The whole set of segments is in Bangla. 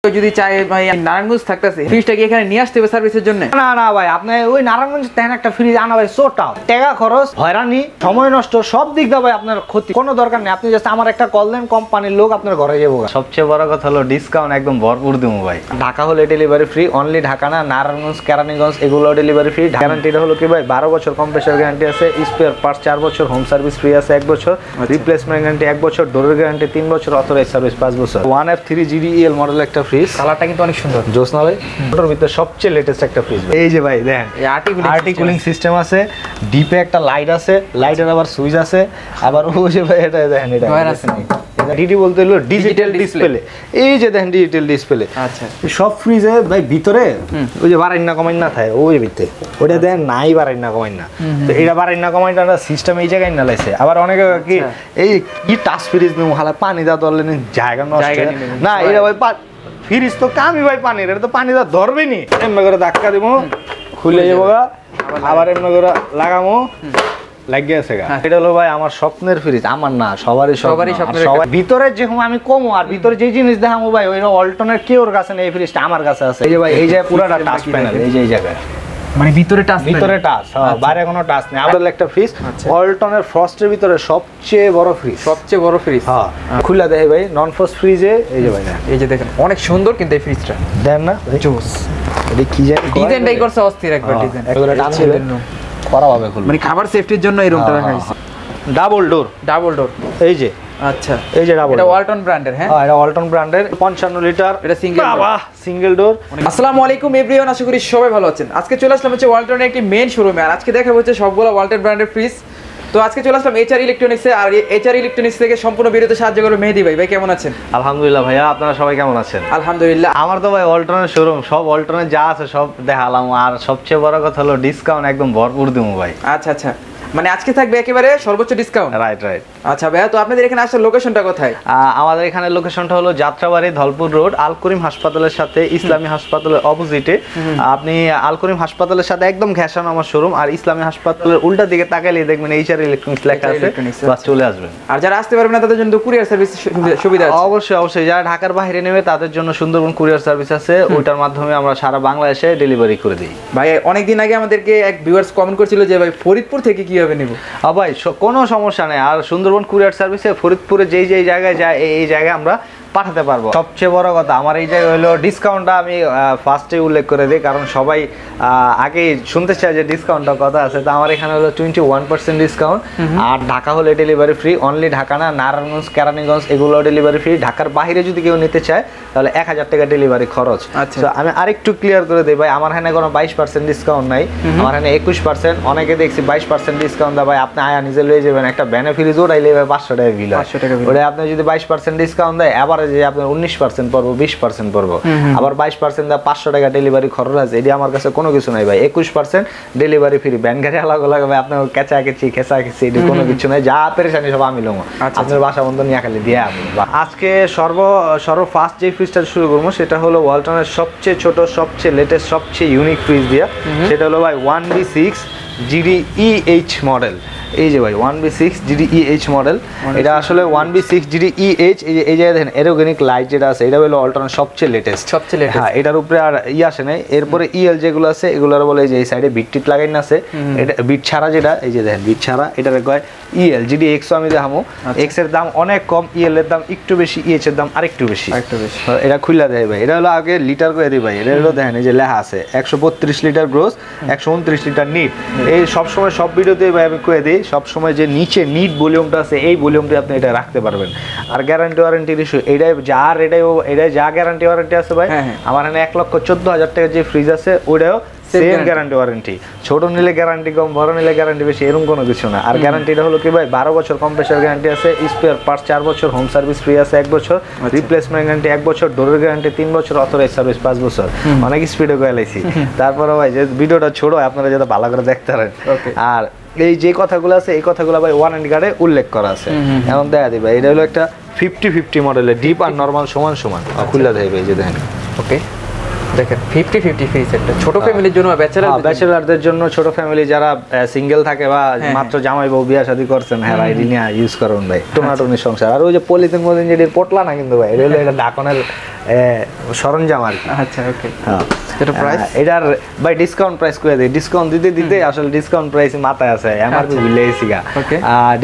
যদি চাই ভাই নারায়ণগঞ্জ থাকতেছে ফ্রিজটা কি এখানে নিয়ে আসতে হবে সার্ভিসের জন্য? না না ভাই, আপনি ওই নারায়ণগঞ্জ তেন একটা ফ্রিজ আনা ভাই সোটা টাকা খরচ, হয়রানি, সময় নষ্ট, সব দিক দিয়ে ভাই আপনার ক্ষতি। কোনো দরকার নেই, আপনি জাস্ট আমার একটা কল দেন, কোম্পানির লোক আপনার ঘরে যাবো। সবচেয়ে বড় কথা হলো ডিসকাউন্ট একদম ভরপুর দেবো ভাই। ঢাকা হলে ডেলিভারি ফ্রি, অনলি ঢাকা না, নারায়ণগঞ্জ, কেরানীগঞ্জ এগুলো ডেলিভারি ফ্রি। গ্যারান্টিটা হলো কি ভাই 12 বছর কম্প্রেসার গ্যারান্টি আছে, স্পেয়ার পার্টস 4 বছর, হোম সার্ভিস ফ্রি আছে 1 বছর, রিপ্লেসমেন্ট গ্যারান্টি 1 বছর, ডোরের গ্যারান্টি 3 বছর, অথরাইজ সার্ভিস 5 বছর। 1F3 GDEL মডেল একটা ফ্রিজ, কালারটা কিন্তু অনেক সুন্দর। জোস না ভাই, ওটার ভিতরে সবচেয়ে লেটেস্ট একটা ফ্রিজ। এই যে ভাই দেখেন আরটি কুলিং সিস্টেম আছে, ডিপে একটা লাইট আছে, লাইটের আবার সুইচ আছে, আবার ওই যে ভাই এটা দেখেন, এটা ডিডি বলতে হলো ডিজিটাল ডিসপ্লে। এই যে দেখেন ডিজিটাল ডিসপ্লে। আচ্ছা, সব ফ্রিজে ভাই ভিতরে ওই যে বাড়াই না কমাই না থাকে, ওই ভিতরে ওটা দেখেন নাই বাড়াই না কমাই না, তো এটা বাড়াই না কমাই না সিস্টেম এই জায়গায় না লাইছে। আবার অনেকে কি এই কি টাচ ফ্রিজ নেব হালা পানি দা ধরলে জায়গা নষ্ট না, এটা ভাই ফ্রিজ তো কামই ভাই পানির, এটা তো পানি দা ধরবে নি। এমনি করে ধাক্কা দিব, খুলে যাবো, আবার এমনি করে লাগামো, লাগিয়ে আছে। এটা হলো ভাই আমার স্বপ্নের ফ্রিজ, আমার না সবারই স্বপ্নের। ভিতরে যে আমি কমো আর ভিতরে যে জিনিস দেখাবো ভাই ওই অল্টনের কেউর কাছে নেই, এই ফ্রিজটা আমার কাছে আছে। এই যে ভাই এই যে পুরোটা টাচ প্যানেল, এই যে এই জায়গায় মানে ভিতরে টাচ, বাইরে কোনো টাচ নেই। আমাদের একটা ফ্রিজ ওয়ালটনের ফ্রস্টের ভিতরে সবচেয়ে বড় ফ্রিজ, হ্যাঁ খুলে দেয় ভাই নন ফ্রস্ট ফ্রিজে। এই যে ভাই এই যে দেখেন অনেক সুন্দর, কিন্তু এই ফ্রিজটা দেন না জোস, এটা কি জানি ডিজাইনটাই করছে অস্থির একবার, ডিজাইন এগুলো টানছিলেন করা হবে খুলে, মানে খাবার সেফটির জন্য এই রুমটা রাখা হয়েছে। ডাবল ডোর, এই যে আচ্ছা, এই যে ডাবল, এটা ওয়ালটন ব্র্যান্ডের। হ্যাঁ এটা ওয়ালটন ব্র্যান্ডের 55 লিটার, এটা সিঙ্গেল ডোর। আসসালামু আলাইকুম এভরিওয়ান, আশা করি সবাই ভালো আছেন। আজকে চলে আসলাম হচ্ছে ওয়ালটনের একটি মেইন শোরুমে, আর আজকে দেখা হচ্ছে সবগুলো ওয়ালটন ব্র্যান্ডের ফ্রিজ। তো আজকে চলে আসলাম HR ইলেকট্রনিক্সে, আর HR ইলেকট্রনিক্স থেকে সম্পূর্ণ ভিডিওতে সাহায্য করবে মেহেদি ভাই। ভাই কেমন আছেন? আলহামদুলিল্লাহ ভাইয়া, আপনারা সবাই কেমন আছেন? আলহামদুলিল্লাহ। আমার তো ভাই ওয়ালটনের শোরুম, সব ওয়ালটনের যা আছে সব দেখালাম, আর সবচেয়ে বড় কথা হলো ডিসকাউন্ট একদম ভরপুর দেবো ভাই। আচ্ছা আচ্ছা, মানে আজকে থাকবে একেবারে সর্বোচ্চ ডিসকাউন্ট। রাইট। আচ্ছা ভাইয়া, তো আপনাদের এখানে আসার লোকেশনটা কোথায়? আমাদের এখানে লোকেশনটা হলো যাত্রাবাড়ি ধলপুর রোড, আল করিম হাসপাতালের সাথে, ইসলামী হাসপাতালের অপোজিটে। আপনি আল করিম হাসপাতালের সাথে একদম ঘেঁষানো আমার শোরুম, আর ইসলামী হাসপাতালের উল্টা দিকে তাকালেই দেখবেন HR ইলেকট্রনিক্স লেখা আছে, বাস চলে আসবেন। আর যারা আসতে পারবেন না তাদের জন্য কুরিয়ার সার্ভিস সুবিধা আছে? অবশ্যই যারা ঢাকার বাইরে নেবে তাদের জন্য সুন্দরবন কুরিয়ার সার্ভিস আছে, ওইটার মাধ্যমে আমরা সারা বাংলাদেশে ডেলিভারি করে দিই। ভাই অনেকদিন আগে আমাদেরকে এক ভিউয়ার্স কমেন্ট করছিল যে ভাই ফরিদপুর থেকে কিভাবে নেব? ভাই কোনো সমস্যা নেই, আর সুন্দরবন কুরিয়ার সার্ভিসে ফরিদপুরে যেই জায়গায় যায় এই জায়গায় আমরা পাঠাতে পারবো। সবচেয়ে বড় কথা আমার এই জায়গায় হলো ডিসকাউন্টটা আমি ফার্স্টে উল্লেখ করে দিই, কারণ সবাই আগে শুনতে চায় যে ডিসকাউন্টটা কথা আছে। তো আমার এখানে হলো 21% ডিসকাউন্ট, আর ঢাকা হলে ডেলিভারি ফ্রি, অনলি ঢাকা না, নারায়ণগঞ্জ, কেরানীগঞ্জ এগুলো ডেলিভারি ফ্রি। ঢাকার বাইরে যদি কেউ নিতে চায় তাহলে 1000 টাকা ডেলিভারি খরচ। আচ্ছা, আমি আরেকটু ক্লিয়ার করে দিই ভাই, আমার এখানে কোনো 22% ডিসকাউন্ট নাই, আমার এখানে 21%। অনেকে দেখছি 22% ডিসকাউন্ট দেয়, ভাই আপনি আয়া নিজে লয়ে যাবেন একটা বেনিফিট ওটাইলে 500 টাকা বিল হয়। ওটা আপনি যদি 22% ডিসকাউন্ট দেয়, আবার যে আপনার 19% পড়বো, 20% পড়বো, আবার 22% দেয় 500 টাকা ডেলিভারি খরচ আছে। এটি আমার কাছে কোনো কিছু নাই ভাই, 21% ডেলিভারি ফ্রি। ব্যান গাড়ি আলাদা ভাই, আপনার খেঁচাখেচি এটি কোনো কিছু নাই, যা পেরেশানি সব আমি লোমো, আপনার বাসা বন্ধ নিয়ে খালি দিয়ে আমি। আজকে সর্ব ফার্স্ট যে ফ্রিজটা শুরু করবো সেটা হলো ওয়ালটনের সবচেয়ে ছোট, সবচেয়ে লেটেস্ট, সবচেয়ে ইউনিক ফ্রিজ দিয়া, সেটা হলো ভাই 1B6 GDEH মডেল। এই যে ভাই 1B6 GDEH মডেল, এটা আসলে 1B6 GDEH। এই যে দেখেন এরোগেনিক লাইট যেটা আছে, এটা হলো অল্টারনেট সবচেয়ে লেটেস্ট। হ্যাঁ, এটার উপরে আর আসে নাই। এরপরে EL যেগুলো আছে এগুলোর বলে এই যে এই সাইডে বিট টিট লাগাই না আছে, এটা বিট ছাড়া যেটা, এই যে দেখেন বিট ছাড়া, এটার কয় EL। GDX আমি দেখাবো, X এর দাম অনেক কম, EL এর দাম একটু বেশি, EH এর দাম আরেকটু বেশি। এটা খুলে দেয় ভাই, এটা হলো আগে লিটার করে দিই ভাই, এটা হলো দেখেন এই যে লেখা আছে 132 লিটার গ্রোস, 129 লিটার নিট। এই সবসময় সব ভিডিওতে ভাই আমি কয়ে দিই, সবসময় যে নিচে নিট ভলিউমটা আছে এই ভলিউমটা আপনি এটা রাখতে পারবেন। আর গ্যারান্টি ওয়ারেন্টির ইস্যু এটাই যা গ্যারান্টি ওয়ারেন্টি আছে ভাই, আমার এখানে 1,14,000 টাকার যে ফ্রিজ আছে ওইটাও সেম গ্যারান্টি ওয়ারেন্টি। ছোট নিলে গ্যারান্টি কম, বড় নিলে গ্যারান্টি বেশি, এরকম কোনো কিছু না। আর গ্যারান্টিটা হলো কি ভাই 12 বছর কম্প্রেসার গ্যারান্টি আছে, স্পেয়ার পার্টস 4 বছর, হোম সার্ভিস ফ্রি আছে 1 বছর, রিপ্লেসমেন্ট গ্যারান্টি 1 বছর, ডোরের গ্যারান্টি 3 বছর, অথরাইজ সার্ভিস 5 বছর। অনেক স্পিডে গেলাইছি, তারপরে ভাই যে ভিডিওটা ছোট আপনারা যাতে ভালো করে দেখতে পারেন। আর এই যে কথাগুলো আছে এই কথাগুলো ভাই ওয়ারেন্টি কার্ডে উল্লেখ করা আছে। এখন দেখা দিই ভাই, এটা হলো একটা 50-50 মডেলের, ডিপ আর নরমাল সমান সমান। খুলে দেয় ভাই, যে দেখেন। ওকে, দেখেন 50-50 ফ্রিজ একটা ছোট ফ্যামিলির জন্য ব্যাচেলারদের জন্য, ছোট ফ্যামিলি যারা সিঙ্গেল থাকে বা মাত্র জামাই বউ বিয়ে শাদী করছেন, হ্যাঁ ভাই নিয়ে ইউজ করুন ভাই, টোনাটুনি সংসার। আর ওই যে পলিথিন যেটির পোটলা না কিন্তু ভাই, এটা ঢাকনের সরঞ্জাম আর কি। আচ্ছা ওকে, এটা প্রাইস এটার ভাই ডিসকাউন্ট প্রাইস করে দেই, ডিসকাউন্ট দিতে দিতে আসলে ডিসকাউন্ট প্রাইস মাথায় আছে, এমআরপি ভুলে গেছি গা।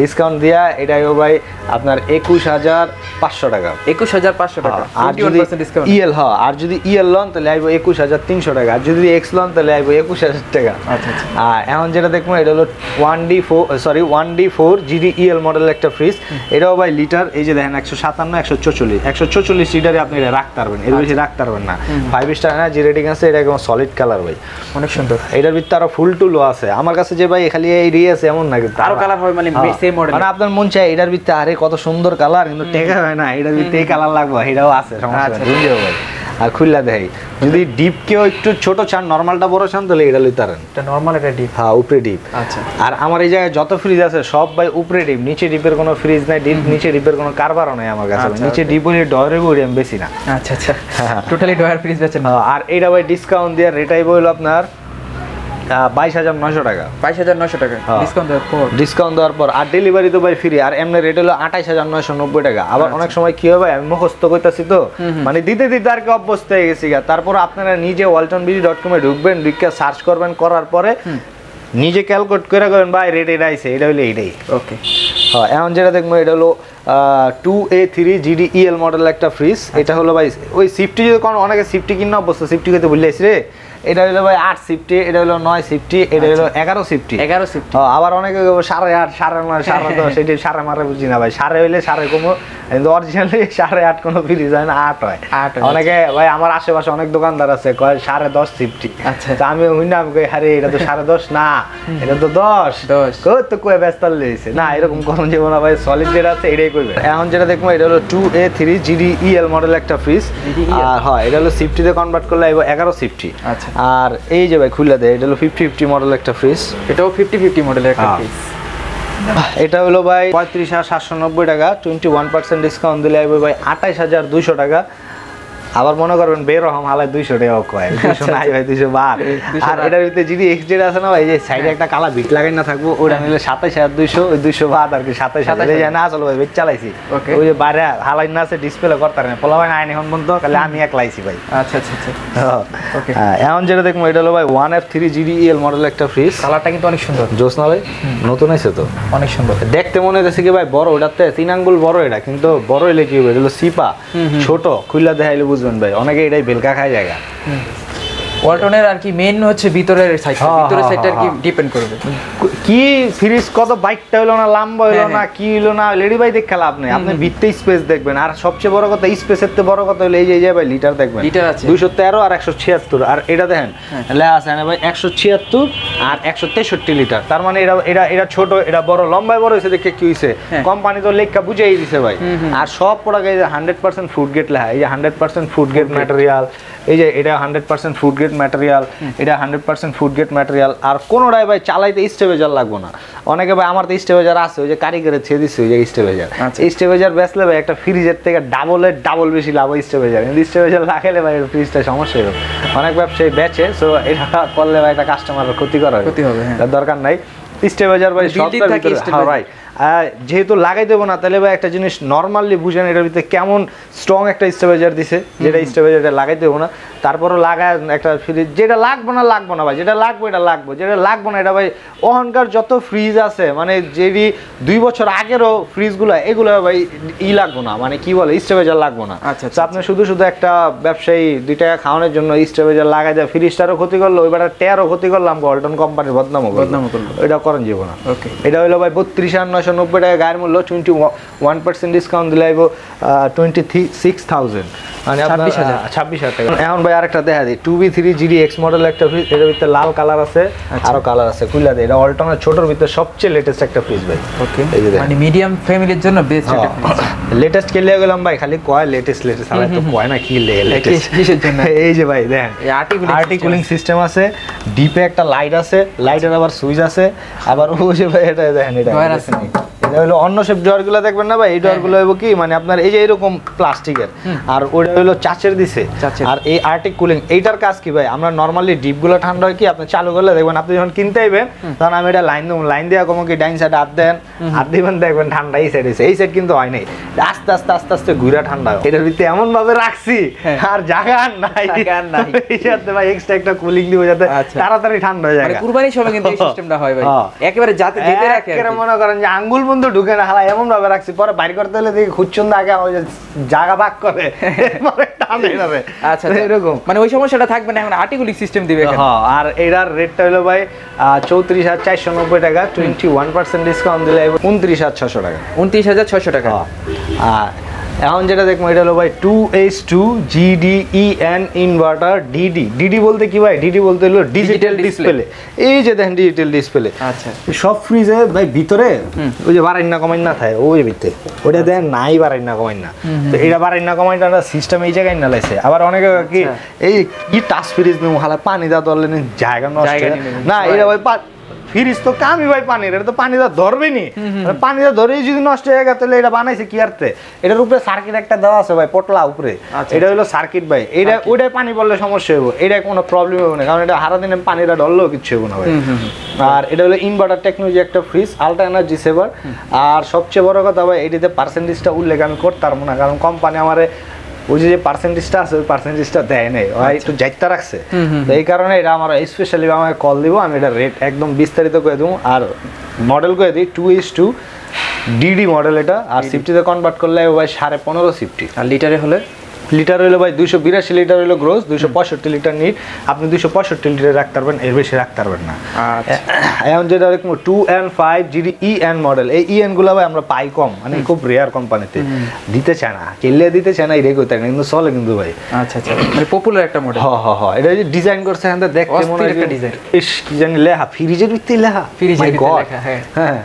ডিসকাউন্ট দিয়া এটাই ভাই আপনার 21500 টাকা। 21500 টাকা আর যদি ইএল হয়, আর যদি ইএল লন তাহলে আইবো 21300 টাকা, আর যদি এক্স লন তাহলে আইবো 21000 টাকা। আচ্ছা আচ্ছা। এখন যেটা দেখবো এটা হলো 1D4 GD ইএল মডেল একটা ফ্রিজ। এটাও ভাই লিটার, এই যে দেখেন 157 144 লিটারে আপনি এটা রাখতে পারবেন, এর বেশি রাখতে পারবেন না। 5 স্টার না, যে রেটিং আছে এটা একদম সলিড কালার ভাই, অনেক সুন্দর। এটার ভিতরে আরো ফুল টুলও আছে আমার কাছে, যে ভাই খালি এই রি আছে এমন না, কিন্তু আরো কালার হয় মানে সেম মডেল, মানে আপনার মন চাই এটার ভিতরে আরে কত সুন্দর কালার, কিন্তু টেকা হয় না, এটার ভিতরে এই কালার লাগবে, এটাও আছে, সমস্যা নেই বুঝিও ভাই। আর খুললা দেয় যদি ডিপ কেউ একটু ছোট চান, নরমালটা বড় চান তাহলে এটা লইতে পারেন, এটা নরমাল, এটা ডিপ, হ্যাঁ উপরে ডিপ। আচ্ছা। আর আমার এই জায়গায় যত ফ্রিজ আছে সব ভাই উপরে ডিপ, নিচে ডিপের কোনো ফ্রিজ নাই, ডিপ নিচে ডিপের কোনো কারবারও নাই আমার কাছে, নিচে ডিপ হলে ডয়ারে বই আমি বেশি না। আচ্ছা আচ্ছা, টোটালি ডয়ার ফ্রিজ বেচেন। আর এইটা ভাই ডিসকাউন্ট দিয়ে রেটাই বইল আপনার 22900 টাকা। 22900 টাকা ডিসকাউন্ট দেওয়ার পর। আর ডেলিভারি তো ভাই ফ্রি, আর এমনি রেট হলো 28990 টাকা। আবার অনেক সময় কি হবে, আমি মুখস্থ করতেছি তো, মানে দিতে দিতে আর কি অভ্যস্ত হয়ে গেছি। তারপর আপনারা নিজে waltonbd.com এ ঢুকবেন, ঢুকে সার্চ করবেন, করার পরে নিজে ক্যালকুলেট করে করবেন ভাই রেট এটা আইছে, এটা হলো এইটাই। ওকে, হ্যাঁ এখন যেটা দেখবো এটা হলো 2A3 GD EL মডেল একটা ফ্রিজ। এটা হলো ভাই ওই সিফটি, যদি কোনো অনেকে সিফটি কিনা অবস্থা, সিফটি খেতে ভুলে আসি রে, এটা হলো ভাই 8 সিফটি, এটা হলো 9 সিফটি, এটা হলো 11 সিফটি। আবার অনেকে 8.5 9.5 10.5 সেটি সাড়ে মারে বুঝি না ভাই, সাড়ে হইলে সাড়ে কমো, কিন্তু অরিজিনালি 8.5 কোনো ফ্রিজ হয় না, 8 হয়। অনেকে ভাই আমার আশেপাশে অনেক দোকানদার আছে কয় 10.5 সিফটি। আচ্ছা, আমি হইনা আমি কই আরে এটা তো 10.5 না, এটা তো 10 কই তো কই ব্যস্ত লইছে না, এরকম কোন জীবন না ভাই, সলিড যেটা আছে এটাই কইবে। এখন যেটা দেখবো এটা হলো 2A3 GD EL মডেল একটা ফ্রিজ। আর হ্যাঁ এটা হলো সিফটিতে কনভার্ট করলে আইবো 11 সিফটি। আচ্ছা, আর এই যে ভাই খুলে দেয় এটা হলো 50-50 মডেল একটা ফ্রিজ, এটাও 50-50 মডেলের একটা ফ্রিজ। এটা হলো ভাই 35790 টাকা, 21% ডিসকাউন্ট দিলে আইবো ভাই 28200 টাকা। আবার মনে করবেন বেরহম হালায় 200 টাকা কয়, 200 নাই ভাই 200 বার। আর এটার ভিতরে যদি এক্সজেড আছে না ভাই, যে সাইডে একটা কালা বিট লাগাই না থাকবো, ওটা নিলে 27200, ওই 200 বাদ আর কি 27000 যায় না। চলো ভাই বিট চালাইছি, ওই যে বাইরে হালাই না আছে ডিসপ্লে করতে না, পোলা ভাই আইন এখন বন্ধ, তাহলে আমি একলাইছি ভাই। আচ্ছা আচ্ছা আচ্ছা, ওকে। এখন যেটা দেখবো এটা হলো ভাই 1F3 GD EL মডেল একটা ফ্রিজ। কালারটা কিন্তু অনেক সুন্দর, জোস না ভাই, নতুন আছে তো অনেক সুন্দর দেখতে, মনে হচ্ছে কি ভাই বড়, ওটাতে 3 আঙ্গুল বড়, এটা কিন্তু বড় হইলে কি হবে, এটা হলো সিপা, ছোট খুইলা দেখাইলে বুঝবেন ভাই, অনেকে এটাই বেলকা খায় জায়গা। ওয়ালটনের আর কি মেইন হচ্ছে ভিতরের সাইডটা, ভিতরের সাইডটা আর কি ডিপেন্ড করবে কি ফ্রিজ কত বাইকটা হলো না, লম্বা হলো না, কি হলো না, লেডি ভাই দেখ খেলা আপনি ভিতরে স্পেস দেখবেন। আর সবচেয়ে বড় কথা স্পেসের থেকে বড় কথা হলো এই যে ভাই লিটার দেখবেন, লিটার আছে 213 আর 176। আর এটা দেখেন লেখা আছে না ভাই 176 আর 163 লিটার। তার মানে এটা এটা এটা ছোট, এটা বড়, লম্বায় বড় হইছে দেখে কি হইছে, কোম্পানি তো লেখা বুঝাই দিছে ভাই। আর সব প্রোডাক্ট এই যে 100% ফুড গ্রেড লেখা, এই যে 100% ফুড গ্রেড ম্যাটেরিয়াল, এই যে এটা 100% ফুড গ্রেড ম্যাটেরিয়াল, এটা 100% ফুড গ্রেড ম্যাটেরিয়াল। আর কোনোটাই ভাই চালাইতে স্টেবেজার লাগবে না। অনেকে ভাই আমার তো স্টেবেজার আছে, ওই যে কারিগরের ছেড়ে দিচ্ছে ওই যে স্টেবেজার, স্টেবেজার বেচলে ভাই একটা ফ্রিজের থেকে ডাবল বেশি লাভ স্টেবেজার, কিন্তু স্টেবেজার লাগাইলে ভাই ফ্রিজটা সমস্যা হবে। অনেক ব্যবসায়ী বেচে, সো এটা করলে ভাই একটা কাস্টমারের ক্ষতি হবে, দরকার নাই। স্টেবেজার ভাই সব ভাই যেহেতু লাগাই দেবো না, তাহলে ভাই একটা জিনিস নর্মালি বুঝেন এটার ভিতরে কেমন স্ট্রং একটা স্টেবেজার দিছে, যেটা স্টেবেজারটা লাগাই দেবো না, তারপরও লাগায় একটা ফ্রিজ, যেটা লাগবো না ভাই, যেটা লাগবে এটা লাগবো, যেটা লাগবো না এটা ভাই। ওখানকার যত ফ্রিজ আছে মানে যেটি 2 বছর আগেরও ফ্রিজগুলো, এগুলো ভাই লাগবো না, মানে কি বলে স্টেবেজার লাগবো না। আচ্ছা, আপনি শুধু একটা ব্যবসায়ী 2 টাকা খাওয়ানোর জন্য স্টেবেজার লাগাই দেয়, ফ্রিজটারও ক্ষতি করলো, ওইবার টেয়ারও ক্ষতি করলাম, ওয়ালটন কোম্পানির বদনামও করলো, এটা করেন যাবো না। এটা হলো ভাই 32,990 টাকা গায়ের মূল্য, 21% ডিসকাউন্ট দিলে আইবো 26,000, মানে 26,000 টাকা। এখন ভাই আরেকটা দেখা দিই 2B3 GDX মডেল একটা ফ্রিজ, এটার ভিতরে লাল কালার আছে, আরো কালার আছে, খুলে দেয়। এটা ওয়ালটনের ছোটর ভিতরে সবচেয়ে লেটেস্ট একটা ফ্রিজ ভাই। ওকে, মানে মিডিয়াম ফ্যামিলির জন্য বেস্ট একটা ফ্রিজ। লেটেস্ট কে লিয়ে গেলাম ভাই, খালি কয় লেটেস্ট আমি তো কয় না কি লেটেস্ট কিসের জন্য। এই যে ভাই দেখেন আরটি কুলিং সিস্টেম আছে, ডিপে একটা লাইট আছে, লাইটের আবার সুইচ আছে, আবার ওই যে ভাই এটা দেখেন, এটা এটা হলো অন্য শেপ ডোরগুলো দেখবেন না ভাই, এই ডোরগুলো হইব কি মানে আপনার এই যে এরকম প্লাস্টিকের, আর ওইটা হলো চাচের দিছে। আর এই আর্টিক কুলিং এইটার কাজ কি ভাই, আমরা নরমালি ডিপগুলো ঠান্ডা হয় কি আপনি চালু করলে দেখবেন, আপনি যখন কিনতে আইবেন তখন আমি এটা লাইন দেবো, লাইন দেওয়া কম কি ডাইন সাইডে হাত দেন, হাত দিবেন দেখবেন ঠান্ডা এই সাইড এই সাইড কিন্তু হয় নাই, আস্তে আস্তে আস্তে আস্তে ঘুরে ঠান্ডা হয়। এটার ভিতরে এমন ভাবে রাখছি আর জায়গা নাই এই সাথে ভাই এক্সট্রা একটা কুলিং দিব যাতে তাড়াতাড়ি ঠান্ডা হয়ে যায়। মানে কুরবানির সময় কিন্তু এই সিস্টেমটা হয় ভাই, একেবারে যাতে যেতে রাখে একেবারে মনে করেন যে আঙ্গুল বন্ধ ঢুকে না, হালা এমন ভাবে রাখছি পরে বাইর করতে হলে দেখি খুঁজছন্দ আগে ওই যে জায়গা ভাগ করে পরে টানে যাবে। আচ্ছা এরকম মানে ওই সমস্যাটা থাকবে না, এখন আর্টিকুলিং সিস্টেম দিবে এখানে। হ্যাঁ, আর এটার রেটটা হলো ভাই 34,490 টাকা, 21% ডিসকাউন্ট দিলে 29,600 টাকা। 29,600 টাকা। আর এখন যেটা দেখবো এটা হলো ভাই 2H2 GDEN inverter DD. DD বলতে কি ভাই, ডিডি বলতে হলো ডিজিটাল ডিসপ্লে। এই যে দেখেন ডিজিটাল ডিসপ্লে। আচ্ছা, সব ফ্রিজে ভাই ভিতরে ওই যে বাড়াই না কমাই না থাকে ওই ভিতরে ওটা দেখেন নাই বাড়াই না কমাই না, তো এটা বাড়াই না কমাই না সিস্টেম এই জায়গায় না লাইছে। আবার অনেকে কি এই কি টাচ ফ্রিজ নেব হালা পানি দাও ধরলে জায়গা নষ্ট না, এটা ভাই ফ্রিজ তো কামই ভাই পানির, এটা তো পানি দা ধরবে নি, পানি দা ধরেই যদি নষ্ট হয়ে গেছে তাহলে এটা বানাইছে কি আরতে। এটার উপরে সার্কিট একটা দেওয়া আছে ভাই পটলা উপরে, এটা হলো সার্কিট ভাই। এটা ওইটাই পানি পড়লে সমস্যা হইব, এটা কোনো প্রবলেম হবে না, কারণ এটা হারা দিনে পানিটা ঢললেও কিচ্ছু হবে না ভাই। আর এটা হলো ইনভার্টার টেকনোলজি একটা ফ্রিজ, আলট্রা এনার্জি সেভার। আর সবচেয়ে বড় কথা ভাই এটিতে পার্সেন্টেজটা উল্লেখ আমি করতে পারবো না, কারণ কোম্পানি আমারে ওই যে পার্সেন্টেজটা আছে ওই পার্সেন্টেজটা দেয় নাই, ওই একটু যাইতে রাখছে, তো এই কারণে এটা আমার স্পেশালি আমাকে কল দিব, আমি এটা রেট একদম বিস্তারিত করে দেবো। আর মডেল করে দিই 2H2 ডিডি মডেল এটা, আর সিফটিতে কনভার্ট করলে ভাই 15.5 সিফটি। আর লিটারে হলে লিটার হইলো ভাই 282 লিটার হইলো গ্রোস, 265 লিটার নিট। আপনি 265 লিটার রাখতে পারবেন, এর বেশি রাখতে পারবেন না। এখন যেটা দেখুন 2N5 GDEN মডেল, এই EN গুলো ভাই আমরা পাই কম, মানে খুব রেয়ার কোম্পানিতে দিতে চায় না, কেলে দিতে চায় না, এটাই করতে কিন্তু চলে কিন্তু ভাই। আচ্ছা আচ্ছা, মানে পপুলার একটা মডেল। হ্যাঁ, এটা যে ডিজাইন করছে এখানে দেখতে মনে হয় একটা ডিজাইন, ইস কি জানি লেখা ফ্রিজের ভিতরে লেখা, ফ্রিজের ভিতরে লেখা। হ্যাঁ